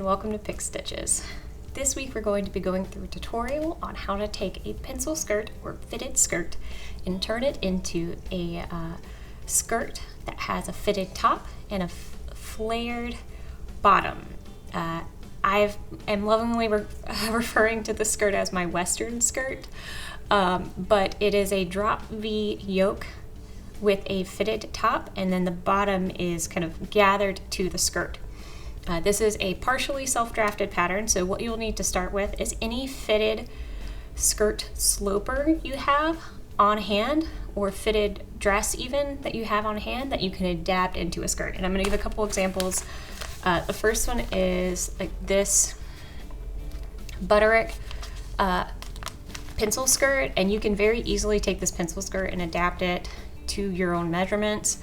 welcome to Pick Stitches. This week we're going to be going through a tutorial on how to take a pencil skirt or fitted skirt and turn it into a skirt that has a fitted top and a flared bottom. I am lovingly referring to the skirt as my Western skirt, but it is a drop V yoke with a fitted top, and then the bottom is kind of gathered to the skirt. This is a partially self-drafted pattern, so what you'll need to start with is any fitted skirt sloper you have on hand, or fitted dress even that you have on hand that you can adapt into a skirt. And I'm going to give a couple examples. The first one is like this butterick pencil skirt, and you can very easily take this pencil skirt and adapt it to your own measurements.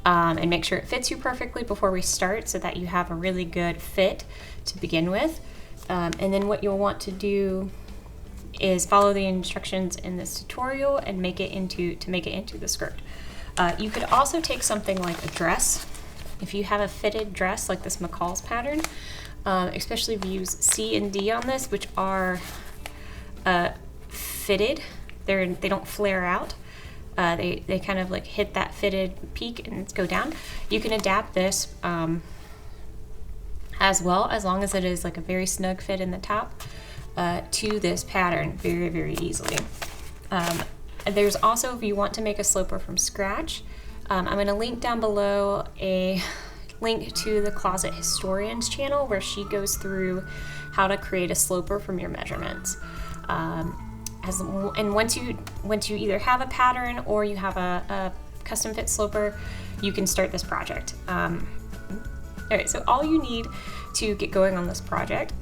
And make sure it fits you perfectly before we start so that you have a really good fit to begin with. And then what you'll want to do is follow the instructions in this tutorial and make it into the skirt. You could also take something like a dress. If you have a fitted dress like this McCall's pattern, especially if you use C and D on this, which are fitted, they don't flare out. They kind of like hit that fitted peak and go down. You can adapt this as well, as long as it is like a very snug fit in the top, to this pattern very, very easily. There's also, if you want to make a sloper from scratch, I'm going to link down below a link to the Closet Historian's channel where she goes through how to create a sloper from your measurements. And once you either have a pattern or you have a custom fit sloper, you can start this project. All right, so all you need to get going on this project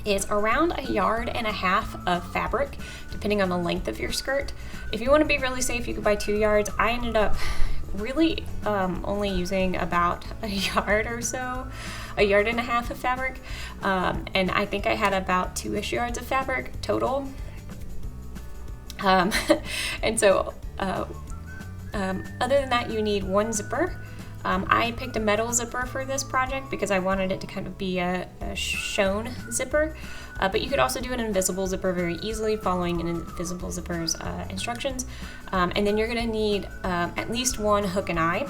is around 1.5 yards of fabric, depending on the length of your skirt. If you want to be really safe, you could buy 2 yards. I ended up really only using about 1 yard or so, 1.5 yards of fabric, and I think I had about 2-ish yards of fabric total. And so other than that, you need one zipper. I picked a metal zipper for this project because I wanted it to kind of be a shown zipper, but you could also do an invisible zipper very easily following an invisible zipper's instructions. And then you're going to need at least one hook and eye,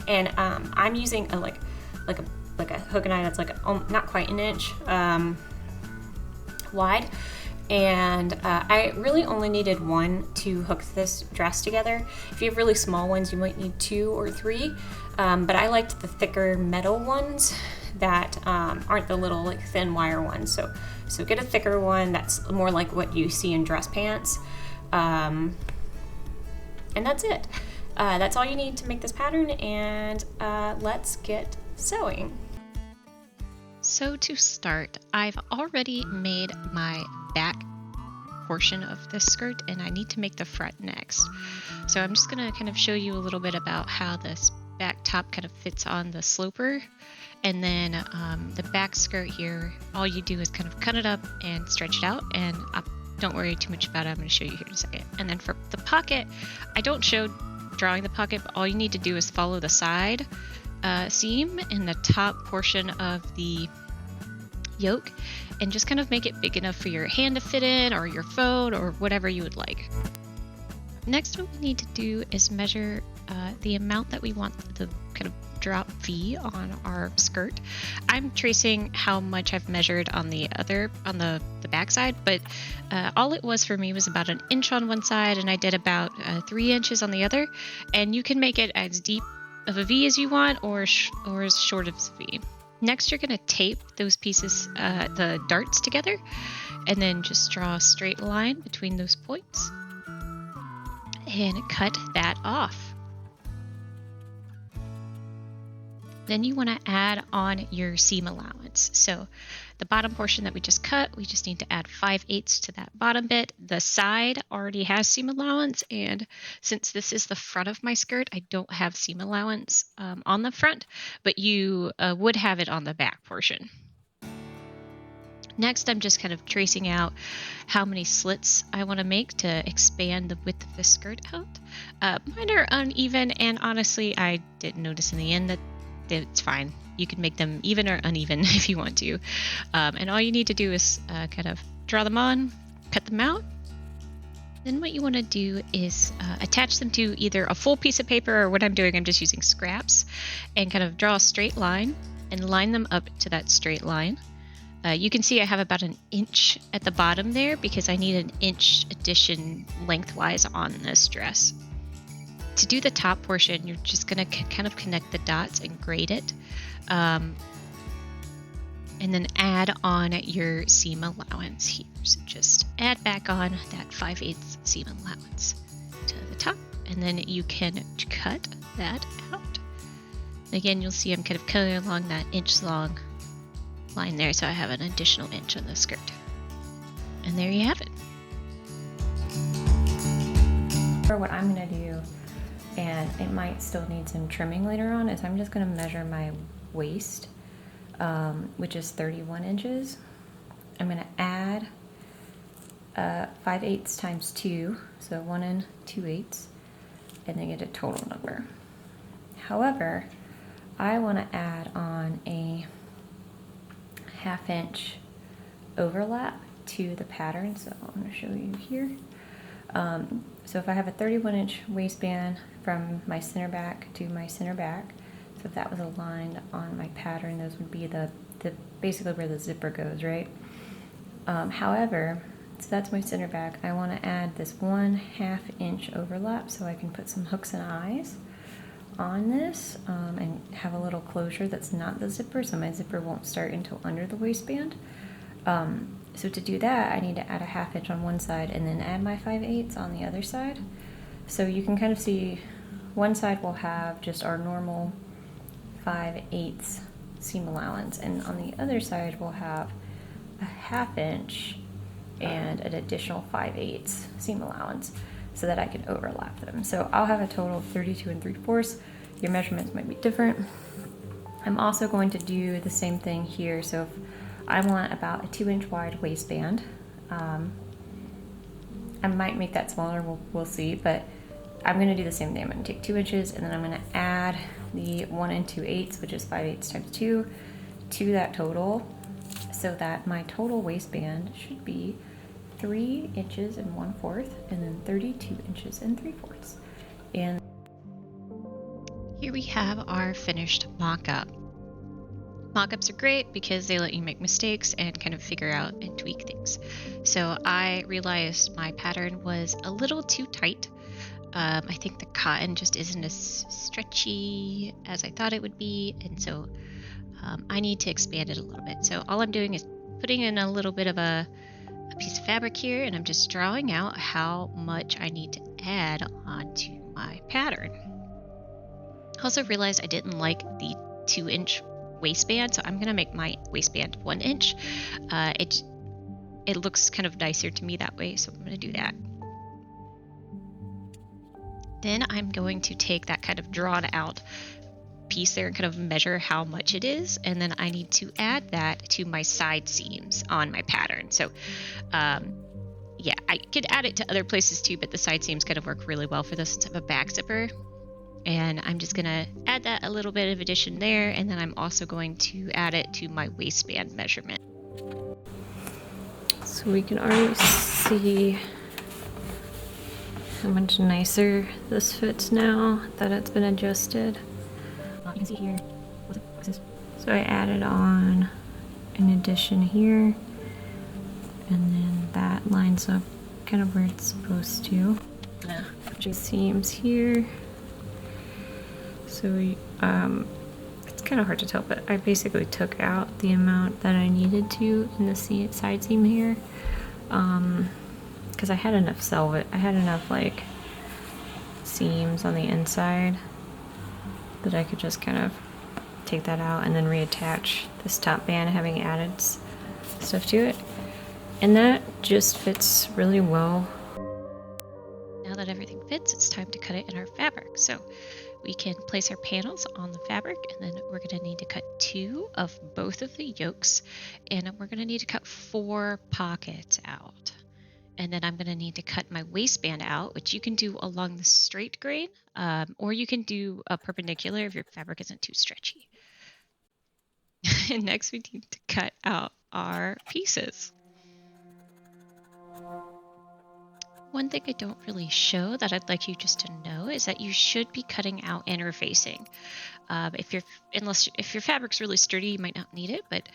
and I'm using a hook and eye that's like not quite an inch wide. And I really only needed one to hook this dress together. If you have really small ones, you might need 2 or 3, but I liked the thicker metal ones that aren't the little like thin wire ones. So get a thicker one that's more like what you see in dress pants, and that's it. That's all you need to make this pattern, and let's get sewing. So to start, I've already made my back portion of this skirt, and I need to make the front next. So I'm just going to kind of show you a little bit about how this back top kind of fits on the sloper, and then the back skirt here, all you do is kind of cut it up and stretch it out, and don't worry too much about it. I'm going to show you here in a second. And then for the pocket, I don't show drawing the pocket, but all you need to do is follow the side seam in the top portion of the yoke and just kind of make it big enough for your hand to fit in, or your phone, or whatever you would like. Next, what we need to do is measure the amount that we want the kind of drop V on our skirt. I'm tracing how much I've measured on the back side, but all it was for me was about 1 inch on one side, and I did about 3 inches on the other. And you can make it as deep of a V as you want, or as short as a V. Next, you're going to tape those pieces, the darts together, and then just draw a straight line between those points and cut that off. Then you want to add on your seam allowance. So the bottom portion that we just cut, we just need to add 5/8 to that bottom bit. The side already has seam allowance, and since this is the front of my skirt, I don't have seam allowance on the front, but you would have it on the back portion. Next, I'm just kind of tracing out how many slits I want to make to expand the width of the skirt out. Mine are uneven, and honestly, I didn't notice in the end that it's fine. You can make them even or uneven if you want to. And all you need to do is kind of draw them on, cut them out. Then what you want to do is attach them to either a full piece of paper, or what I'm doing, I'm just using scraps, and kind of draw a straight line and line them up to that straight line. You can see I have about an inch at the bottom there because I need an inch addition lengthwise on this dress. To do the top portion, you're just going to kind of connect the dots and grade it. And then add on your seam allowance here. So just add back on that 5/8 seam allowance to the top, and then you can cut that out. Again, you'll see I'm kind of cutting along that inch long line there, so I have an additional inch on the skirt. And there you have it. For what I'm gonna do, and it might still need some trimming later on, is I'm just gonna measure my waist, which is 31 inches. I'm gonna add 5/8 times 2, so 1 2/8, and then get a total number. However, I want to add on a 1/2 inch overlap to the pattern, so I'm going to show you here. So if I have a 31 inch waistband from my center back to my center back, so if that was aligned on my pattern, those would be the basically where the zipper goes, right? However, so that's my center back. I want to add this 1/2 inch overlap so I can put some hooks and eyes on this and have a little closure that's not the zipper, so my zipper won't start until under the waistband. So to do that, I need to add a 1/2 inch on one side and then add my 5/8 on the other side. So you can kind of see one side will have just our normal 5/8 seam allowance, and on the other side we'll have a 1/2 inch and an additional 5/8 seam allowance so that I can overlap them. So I'll have a total of 32 3/4. Your measurements might be different. I'm also going to do the same thing here. So if I want about a 2-inch wide waistband, I might make that smaller, we'll see, but I'm going to do the same thing. I'm going to take 2 inches and then I'm going to add the 1 2/8, which is 5/8 times 2, to that total, so that my total waistband should be 3 inches and 1/4, and then 32 inches and 3/4. And Here we have our finished mock-up. Mock-ups are great because they let you make mistakes and kind of figure out and tweak things. So I realized my pattern was a little too tight. I think the cotton just isn't as stretchy as I thought it would be, and so I need to expand it a little bit. So all I'm doing is putting in a little bit of a piece of fabric here, and I'm just drawing out how much I need to add onto my pattern. I also realized I didn't like the 2-inch waistband, so I'm going to make my waistband 1 inch. It looks kind of nicer to me that way, so I'm going to do that. Then I'm going to take that kind of drawn out piece there and kind of measure how much it is, and then I need to add that to my side seams on my pattern. So yeah, I could add it to other places too, but the side seams kind of work really well for this. It's a back zipper, and I'm just gonna add that a little bit of addition there, and then I'm also going to add it to my waistband measurement. so we can already see how much nicer this fits now that it's been adjusted. You can see here, what's this? So I added on an addition here, and then that lines up kind of where it's supposed to. Just seams here. So it's kind of hard to tell, but I basically took out the amount that I needed to in the side seam here, because I had enough I had enough like seams on the inside that I could just kind of take that out and then reattach this top band, having added stuff to it, and that just fits really well. Now that everything fits, it's time to cut it in our fabric. So we can place our panels on the fabric, and then we're going to need to cut 2 of both of the yokes, and we're going to need to cut 4 pockets out. And then I'm going to need to cut my waistband out, which you can do along the straight grain, or you can do a perpendicular if your fabric isn't too stretchy. And next we need to cut out our pieces. One thing I don't really show that I'd like you just to know is that you should be cutting out interfacing. If your fabric's really sturdy, you might not need it, but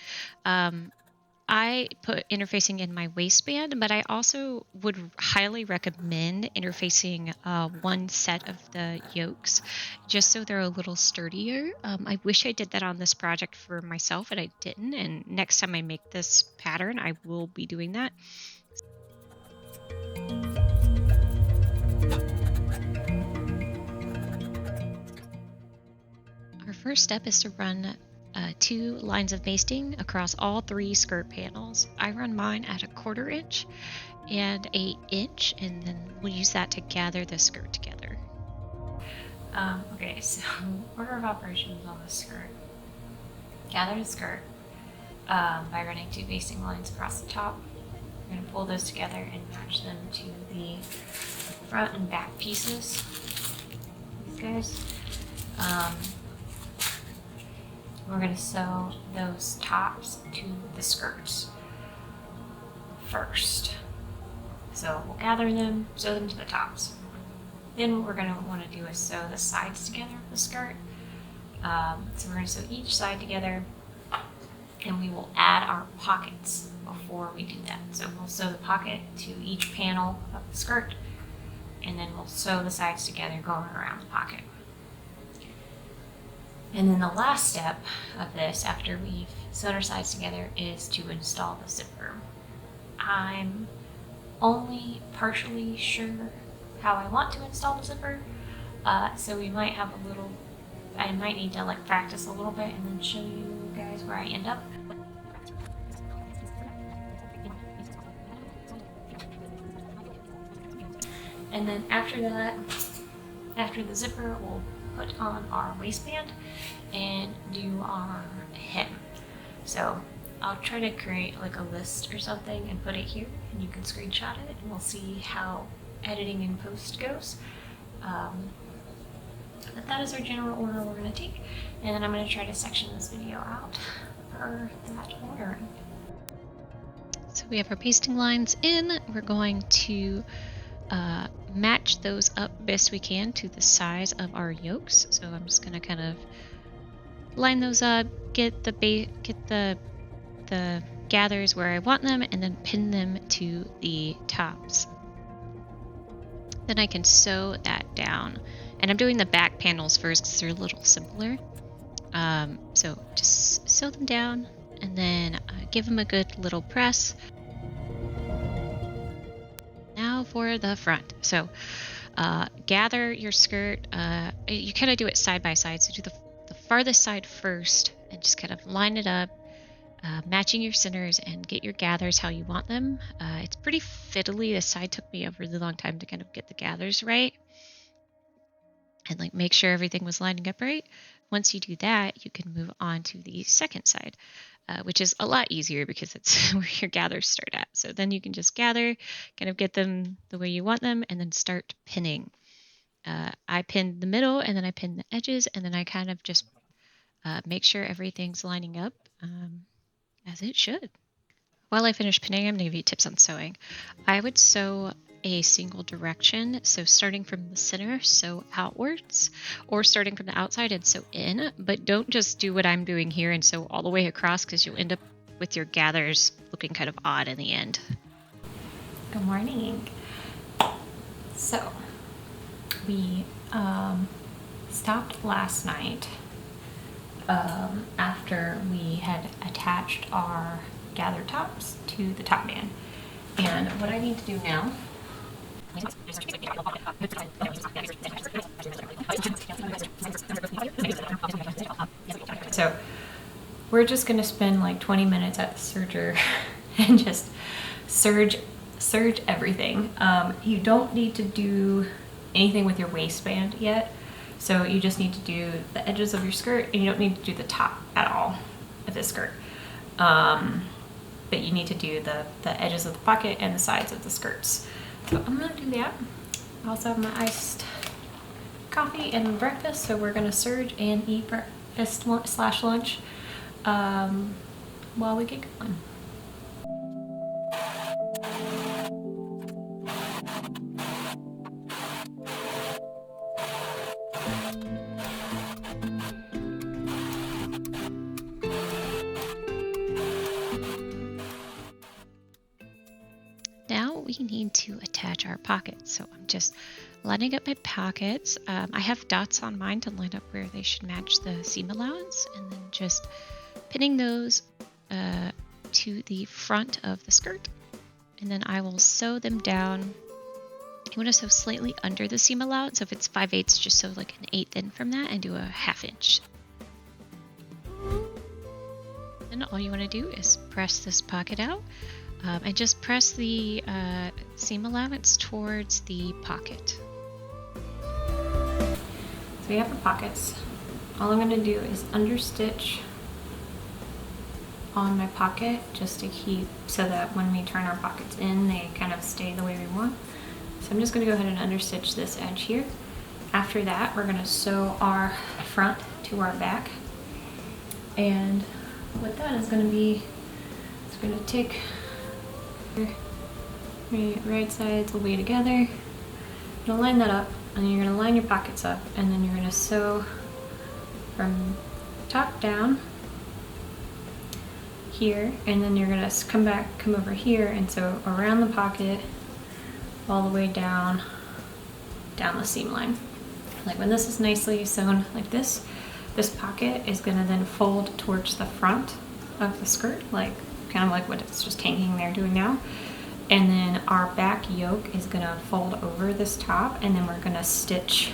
I put interfacing in my waistband, but I also would highly recommend interfacing one set of the yokes, just so they're a little sturdier. I wish I did that on this project for myself, and I didn't. And next time I make this pattern, I will be doing that. Our first step is to run 2 lines of basting across all 3 skirt panels. I run mine at 1/4 inch and 1/8 inch, and then we'll use that to gather the skirt together. Okay, so order of operations on the skirt. Gather the skirt by running 2 basting lines across the top. We're going to pull those together and match them to the front and back pieces. These guys. We're going to sew those tops to the skirts first. So we'll gather them, sew them to the tops. Then what we're going to want to do is sew the sides together of the skirt. So we're going to sew each side together, and we will add our pockets before we do that. So we'll sew the pocket to each panel of the skirt, and then we'll sew the sides together going around the pocket. And then the last step of this, after we've sewn our sides together, is to install the zipper. I'm only partially sure how I want to install the zipper, so we might have I might need to practice a little bit and then show you guys where I end up. And then after that, after the zipper, we'll put on our waistband and do our hem. So I'll try to create a list or something and put it here, and you can screenshot it, and we'll see how editing in post goes. But that is our general order we're going to take, and then I'm going to try to section this video out per that ordering. So we have our basting lines in. We're going to match those up best we can to the size of our yokes. So I'm just going to kind of line those up, get the gathers where I want them, and then pin them to the tops. Then I can sew that down, and I'm doing the back panels first because they're a little simpler. So just sew them down, and then give them a good little press. Now for the front. So gather your skirt. You kind of do it side by side. So do the farthest side first, and just kind of line it up, matching your centers, and get your gathers how you want them. It's pretty fiddly. This side took me a really long time to kind of get the gathers right and make sure everything was lining up right. Once you do that, you can move on to the second side, which is a lot easier because it's where your gathers start at. So then you can just gather, kind of get them the way you want them, and then start pinning. I pinned the middle, and then I pinned the edges, and then I kind of just make sure everything's lining up as it should. While I finish pinning, I'm going to give you tips on sewing. I would sew a single direction, so starting from the center, sew outwards, or starting from the outside and sew in, but don't just do what I'm doing here and sew all the way across, because you'll end up with your gathers looking kind of odd in the end. Good morning. So we stopped last night after we had attached our gather tops to the top band, and what I need to do now so we're just going to spend 20 minutes at the serger and just serge everything. You don't need to do anything with your waistband yet, so you just need to do the edges of your skirt, and you don't need to do the top at all of the skirt. But you need to do the edges of the pocket and the sides of the skirts. So I'm going to do that. I also have my iced coffee and breakfast, so we're going to serge and eat breakfast / lunch. while we get going. Now we need to attach our pockets. So I'm just lining up my pockets. I have dots on mine to line up where they should match the seam allowance, and then just pinning those to the front of the skirt. And then I will sew them down. You want to sew slightly under the seam allowance. So if it's 5/8, just sew like an 1/8 in from that and do a 1/2 inch. Then all you want to do is press this pocket out. And just press the seam allowance towards the pocket. So we have our pockets. All I'm going to do is understitch on my pocket just to keep, so that when we turn our pockets in, they kind of stay the way we want. So I'm just going to go ahead and understitch this edge here. After that, we're going to sew our front to our back. And what that is going to be, it's going to take your right sides will be together. You're gonna line that up, and then you're gonna line your pockets up, and then you're gonna sew from top down here, and then you're gonna come over here, and sew around the pocket all the way down the seam line. Like when this is nicely sewn like this pocket is gonna then fold towards the front of the skirt, like kind of like what it's just hanging there doing now. And then our back yoke is gonna fold over this top, and then we're gonna stitch,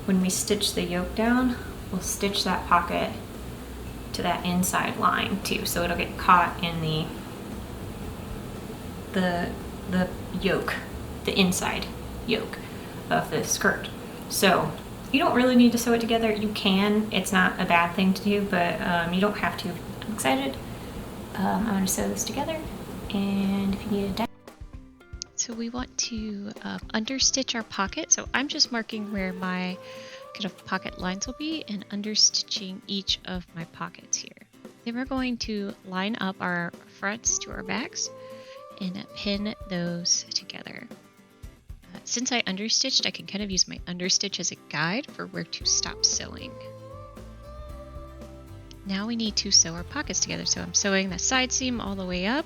when we stitch the yoke down, we'll stitch that pocket to that inside line too, so it'll get caught in the yoke, the inside yoke of the skirt. So you don't really need to sew it together. You can, it's not a bad thing to do, but you don't have to. I'm excited. I'm going to sew this together, and if you need a die. So we want to understitch our pocket. So I'm just marking where my kind of pocket lines will be and understitching each of my pockets here. Then we're going to line up our fronts to our backs and pin those together. Since I understitched, I can kind of use my understitch as a guide for where to stop sewing. Now we need to sew our pockets together. So I'm sewing the side seam all the way up,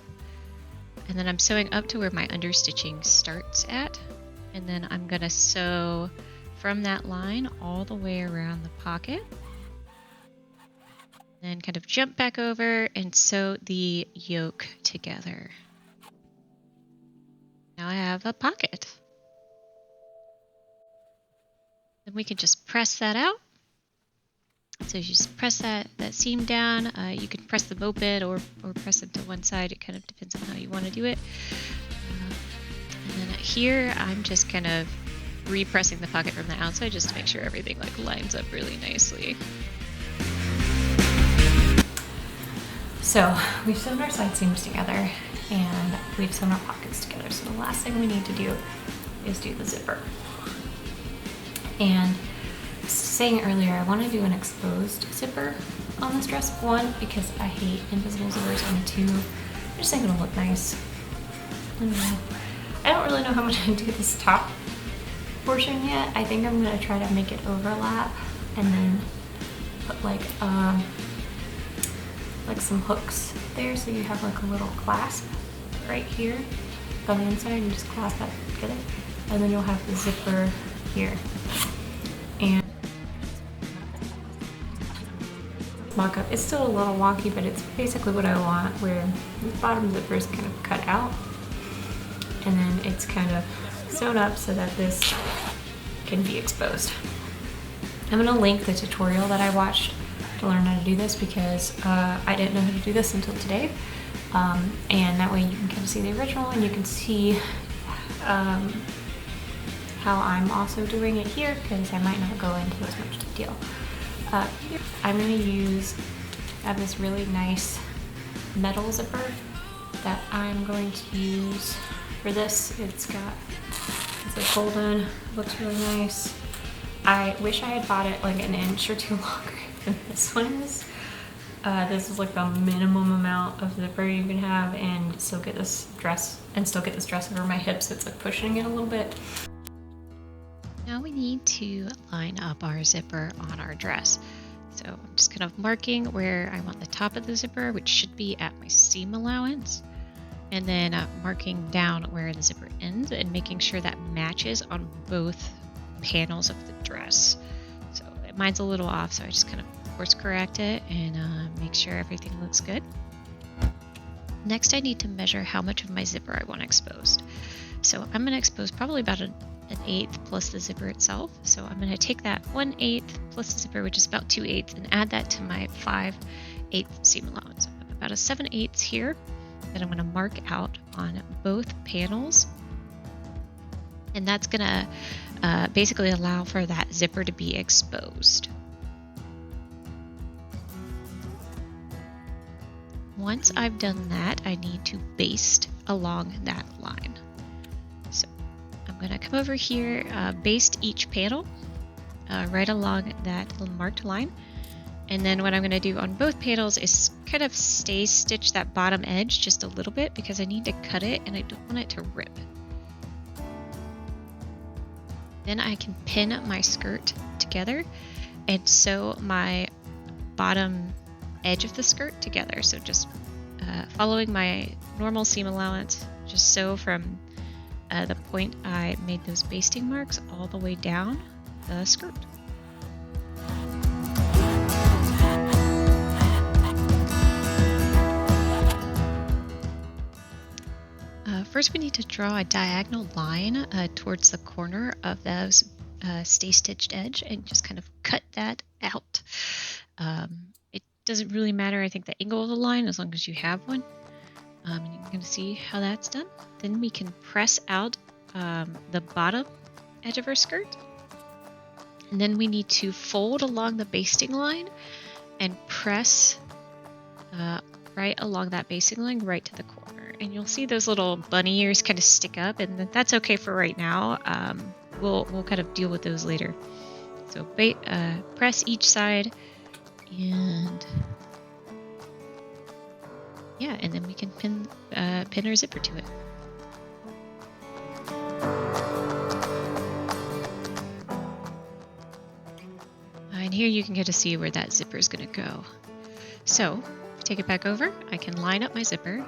and then I'm sewing up to where my understitching starts at, and then I'm going to sew from that line all the way around the pocket, then kind of jump back over and sew the yoke together. Now I have a pocket. Then we can just press that out. So you just press that seam down. You can press them open or press them to one side. It kind of depends on how you want to do it. And then here I'm just kind of repressing the pocket from the outside just to make sure everything like lines up really nicely. So we've sewn our side seams together, and we've sewn our pockets together. So the last thing we need to do is do the zipper. And saying earlier, I want to do an exposed zipper on this dress. One, because I hate invisible zippers, and two, I just think it'll look nice. I don't really know how I'm going to do this top portion yet. I think I'm going to try to make it overlap and then put like some hooks there, so you have like a little clasp right here on the inside, and just clasp that together, and then you'll have the zipper here. And mock-up, it's still a little wonky, but it's basically what I want, where the bottom zipper is kind of cut out, and then it's kind of sewn up so that this can be exposed. I'm going to link the tutorial that I watched to learn how to do this, because I didn't know how to do this until today, and that way you can kind of see the original, and you can see how I'm also doing it here, because I might not go into as much detail. I'm going to have this really nice metal zipper that I'm going to use for this. It's a golden, looks really nice. I wish I had bought it like an inch or two longer than this one is. This is like the minimum amount of zipper you can have and still get this dress over my hips. It's like pushing it a little bit. Now we need to line up our zipper on our dress. So I'm just kind of marking where I want the top of the zipper, which should be at my seam allowance, and then marking down where the zipper ends and making sure that matches on both panels of the dress. So mine's a little off, so I just kind of course correct it and make sure everything looks good. Next, I need to measure how much of my zipper I want exposed. So I'm going to expose probably about an 1/8 plus the zipper itself. So I'm going to take that 1/8 plus the zipper, which is about 2/8, and add that to my 5/8 seam allowance. I have about a 7/8 here that I'm going to mark out on both panels. And that's going to basically allow for that zipper to be exposed. Once I've done that, I need to baste along that line. So I'm going to come over here, baste each panel right along that little marked line. And then what I'm going to do on both panels is kind of stay stitch that bottom edge just a little bit because I need to cut it and I don't want it to rip. Then I can pin my skirt together and sew my bottom edge of the skirt together. So just following my normal seam allowance, just sew from the point I made those basting marks all the way down the skirt. First, we need to draw a diagonal line towards the corner of those stay stitched edge and just kind of cut that out. It doesn't really matter, I think, the angle of the line as long as you have one. And you can see how that's done. Then we can press out the bottom edge of our skirt. And then we need to fold along the basting line and press right along that basting line right to the corner. And you'll see those little bunny ears kind of stick up, and that's okay for right now. We'll kind of deal with those later. So press each side, and yeah, and then we can pin our zipper to it. And here you can get to see where that zipper is going to go. So take it back over. I can line up my zipper.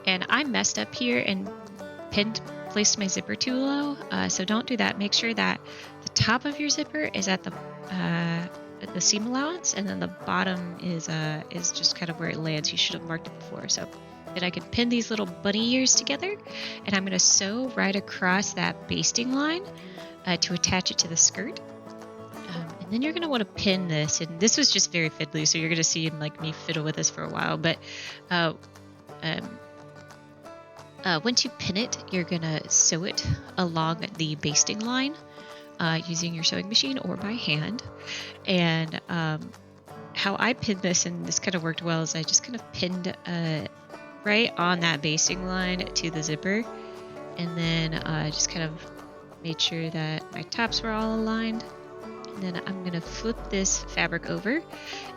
And I messed up here and placed my zipper too low, so don't do that. Make sure that the top of your zipper is at the seam allowance, and then the bottom is just kind of where it lands. You should have marked it before. So then I can pin these little bunny ears together, and I'm going to sew right across that basting line to attach it to the skirt. And then you're going to want to pin this, and this was just very fiddly, so you're going to see like me fiddle with this for a while, but once you pin it, you're going to sew it along the basting line using your sewing machine or by hand. And how I pinned this, and this kind of worked well, is I just kind of pinned right on that basting line to the zipper. And then just kind of made sure that my tops were all aligned. And then I'm going to flip this fabric over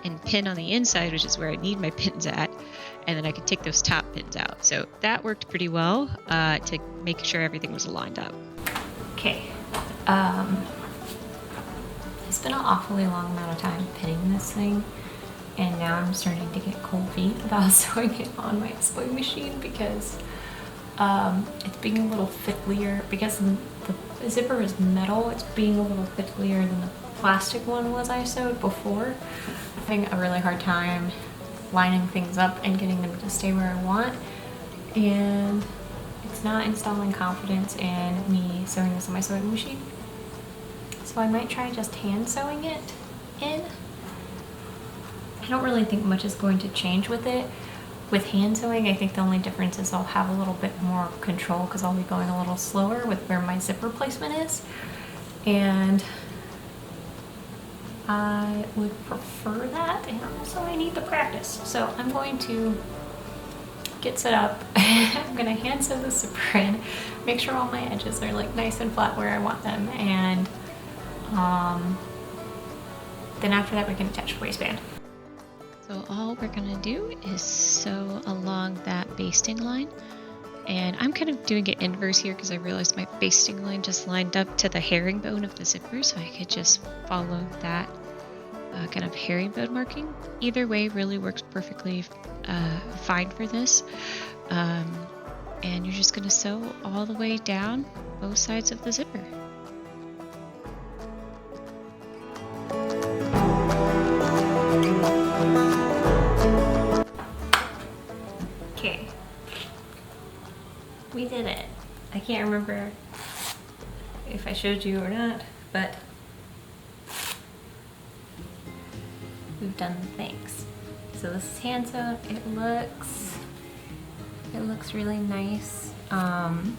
and pin on the inside, which is where I need my pins at. And then I can take those top pins out. So that worked pretty well to make sure everything was lined up. Okay. It's been an awfully long amount of time pinning this thing, and now I'm starting to get cold feet about sewing it on my sewing machine because it's being a little fiddlier. Because the zipper is metal, it's being a little fiddlier than the plastic one was I sewed before. I'm having a really hard time lining things up and getting them to stay where I want, and it's not installing confidence in me sewing this on my sewing machine. So I might try just hand sewing it in. I don't really think much is going to change with it. With hand sewing, I think the only difference is I'll have a little bit more control because I'll be going a little slower with where my zipper placement is, and I would prefer that, and also I need the practice. So I'm going to get set up. I'm going to hand sew the zipper in, make sure all my edges are like nice and flat where I want them, and then after that we can attach the waistband. So So all we're gonna do is sew along that basting line. And I'm kind of doing it inverse here because I realized my basting line just lined up to the herringbone of the zipper, so I could just follow that kind of herringbone marking. Either way really works perfectly fine for this. And you're just going to sew all the way down both sides of the zipper. Okay, we did it. I can't remember if I showed you or not, but we've done the things. So this is hand sewn. It looks really nice. Honestly,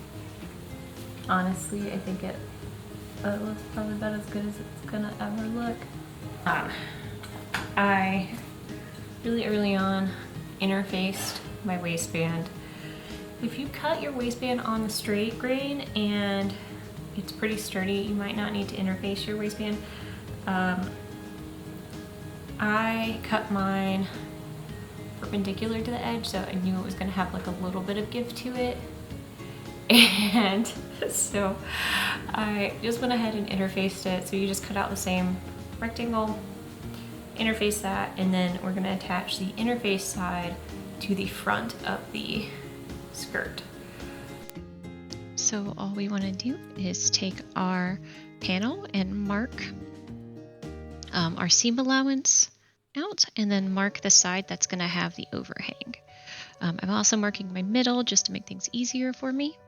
I think it looks probably about as good as it's gonna ever look. I really early on interfaced my waistband. If you cut your waistband on the straight grain and it's pretty sturdy, you might not need to interface your waistband. I cut mine perpendicular to the edge, so I knew it was going to have like a little bit of give to it, and so I just went ahead and interfaced it. So you just cut out the same rectangle, interface that, and then we're going to attach the interface side to the front of the skirt. So all we want to do is take our panel and mark our seam allowance out, and then mark the side that's going to have the overhang. I'm also marking my middle just to make things easier for me,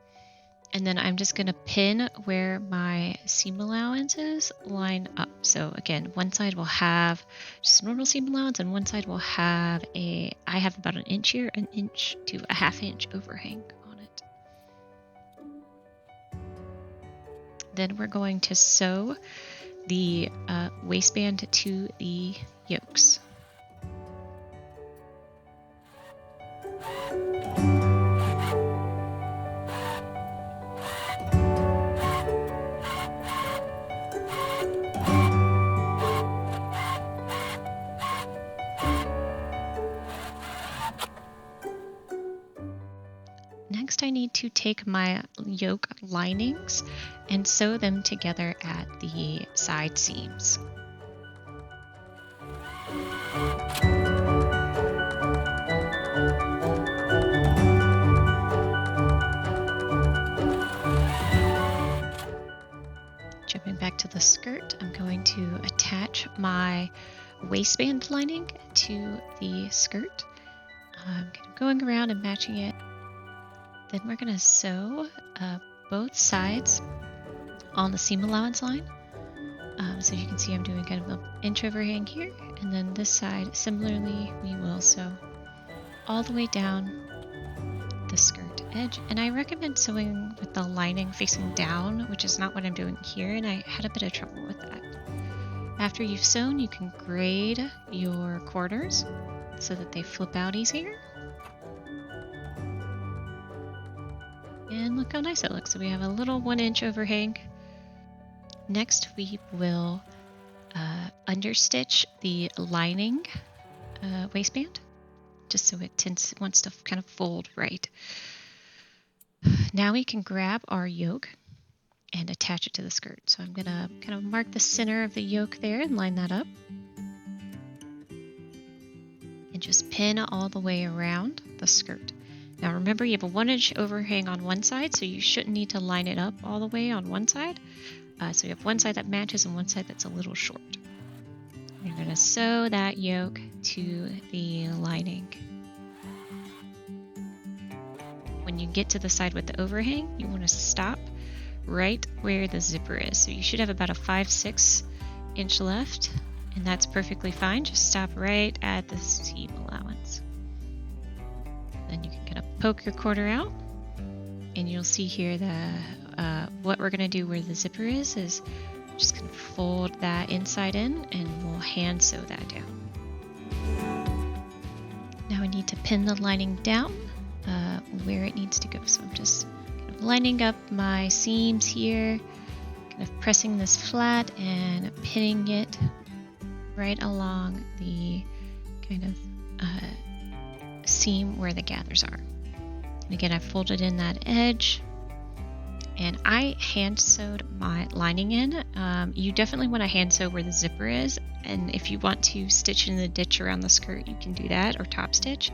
and then I'm just going to pin where my seam allowances line up. So again, one side will have just normal seam allowance, and one side will have I have about an inch here, an inch to a ½ inch overhang on it. Then we're going to sew the waistband to the yokes. Next, I need to take my yoke linings and sew them together at the side seams. Jumping back to the skirt, I'm going to attach my waistband lining to the skirt. I'm kind of going around and matching it. Then we're going to sew both sides on the seam allowance line. So you can see I'm doing kind of an inch overhang here, and then this side similarly we will sew all the way down the skirt edge. And I recommend sewing with the lining facing down, which is not what I'm doing here, and I had a bit of trouble with that. After you've sewn, you can grade your corners so that they flip out easier. And look how nice it looks. So we have a little 1 inch overhang. Next, we will understitch the lining waistband, just so it wants to kind of fold right. Now we can grab our yoke and attach it to the skirt. So I'm going to kind of mark the center of the yoke there and line that up. And just pin all the way around the skirt. Now remember, you have a 1 inch overhang on one side, so you shouldn't need to line it up all the way on one side. So you have one side that matches and one side that's a little short. You're going to sew that yoke to the lining. When you get to the side with the overhang, you want to stop right where the zipper is. So you should have about a 5/6 inch left, and that's perfectly fine. Just stop right at the seam allowance. Then you can kind of poke your corner out, and you'll see here what we're going to do where the zipper is just going to fold that inside in, and we'll hand sew that down. Now I need to pin the lining down where it needs to go. So I'm just kind of lining up my seams here, kind of pressing this flat and pinning it right along the kind of seam where the gathers are. And again, I folded in that edge, and I hand sewed my lining in. You definitely want to hand sew where the zipper is, and if you want to stitch in the ditch around the skirt, you can do that, or top stitch.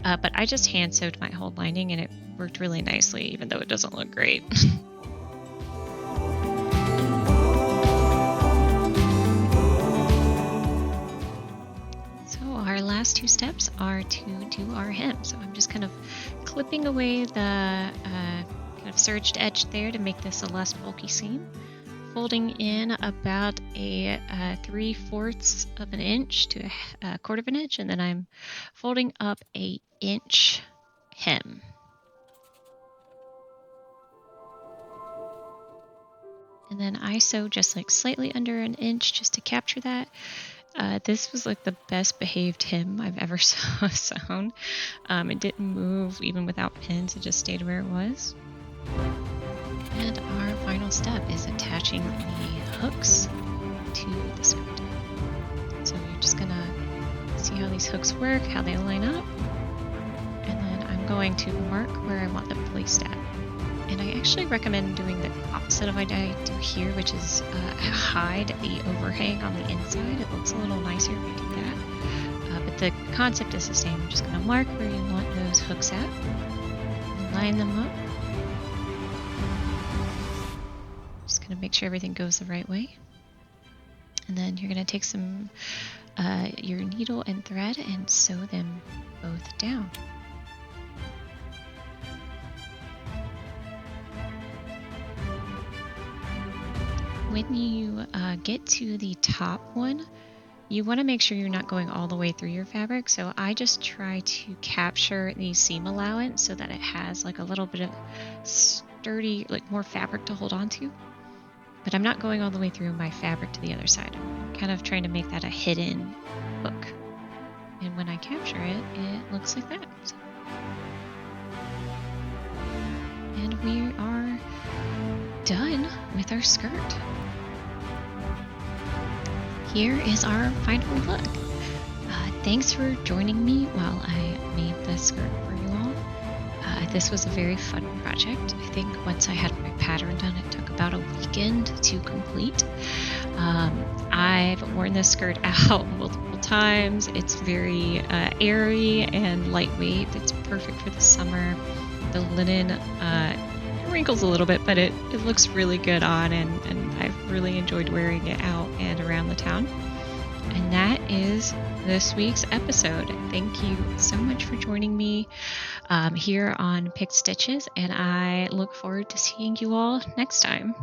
But I just hand sewed my whole lining, and it worked really nicely, even though it doesn't look great. Our last two steps are to do our hem. So I'm just kind of clipping away the kind of serged edge there to make this a less bulky seam, folding in about a 3/4 of an inch to a 1/4 of an inch, and then I'm folding up a inch hem. And then I sew just like slightly under an inch just to capture that. This was like the best behaved hem I've ever sewn. It didn't move even without pins, it just stayed where it was. And our final step is attaching the hooks to the skirt. So you're just gonna see how these hooks work, how they line up, and then I'm going to mark where I want them placed at. And I actually recommend doing the opposite of what I do here, which is hide the overhang on the inside. It looks a little nicer if you do that. But the concept is the same. You're just going to mark where you want those hooks at, and line them up. Just going to make sure everything goes the right way. And then you're going to take some your needle and thread and sew them both down. When you get to the top one, you want to make sure you're not going all the way through your fabric. So I just try to capture the seam allowance so that it has like a little bit of sturdy, like more fabric to hold on to. But I'm not going all the way through my fabric to the other side. I'm kind of trying to make that a hidden hook. And when I capture it, it looks like that. And we are done with our skirt. Here is our final look. Thanks for joining me while I made the skirt for you all. This was a very fun project. I think once I had my pattern done, it took about a weekend to complete. I've worn this skirt out multiple times. It's very airy and lightweight. It's perfect for the summer. The linen wrinkles a little bit, but it looks really good on, and I've really enjoyed wearing it out and around the town. And that is this week's episode. Thank you so much for joining me here on Picked Stitches, and I look forward to seeing you all next time.